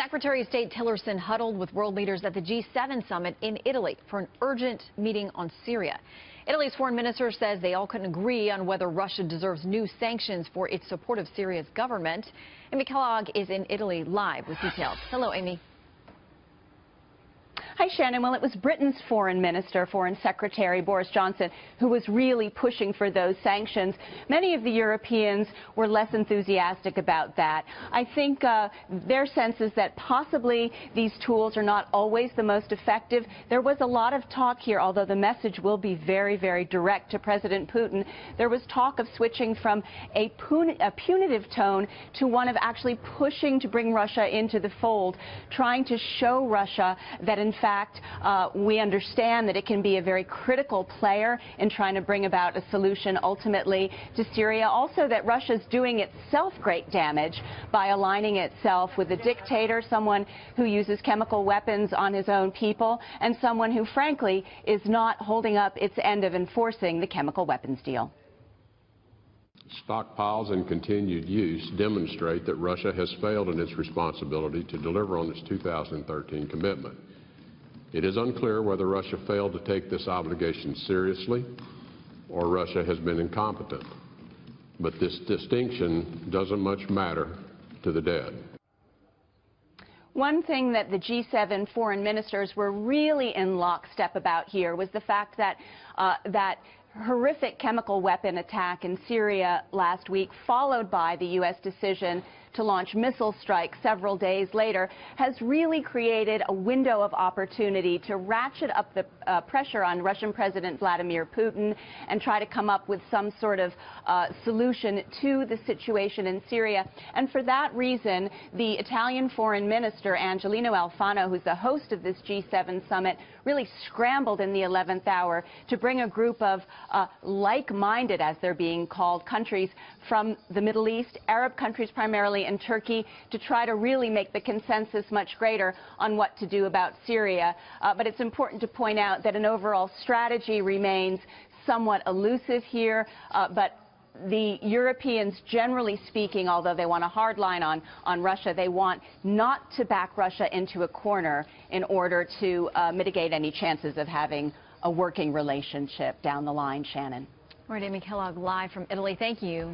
Secretary of State Tillerson huddled with world leaders at the G7 summit in Italy for an urgent meeting on Syria. Italy's foreign minister says they all couldn't agree on whether Russia deserves new sanctions for its support of Syria's government. Amy Kellogg is in Italy live with details. Hello, Amy. Hi, Shannon. Well, it was Britain's Foreign Secretary Boris Johnson who was really pushing for those sanctions. Many of the Europeans were less enthusiastic about that. I think their sense is that possibly these tools are not always the most effective. There was a lot of talk here, although the message will be very, very direct to President Putin. There was talk of switching from a punitive tone to one of actually pushing to bring Russia into the fold, trying to show Russia that, in fact, we understand that it can be a very critical player in trying to bring about a solution ultimately to Syria. Also, that Russia's doing itself great damage by aligning itself with a dictator, someone who uses chemical weapons on his own people, and someone who, frankly, is not holding up its end of enforcing the chemical weapons deal. Stockpiles and continued use demonstrate that Russia has failed in its responsibility to deliver on its 2013 commitment. It is unclear whether Russia failed to take this obligation seriously or Russia has been incompetent. But this distinction doesn't much matter to the dead. One thing that the G7 foreign ministers were really in lockstep about here was the fact that that horrific chemical weapon attack in Syria last week, followed by the U.S. decision to launch missile strikes several days later, has really created a window of opportunity to ratchet up the pressure on Russian President Vladimir Putin and try to come up with some sort of solution to the situation in Syria. And for that reason, the Italian Foreign Minister, Angelino Alfano, who's the host of this G7 summit, really scrambled in the 11th hour to bring a group of like-minded, as they're being called, countries from the Middle East, Arab countries primarily, and Turkey, to try to really make the consensus much greater on what to do about Syria. But it's important to point out that an overall strategy remains somewhat elusive here, but the Europeans, generally speaking, although they want a hard line on Russia, they want not to back Russia into a corner in order to mitigate any chances of having a working relationship down the line. Shannon. All right, Amy Kellogg live from Italy. Thank you.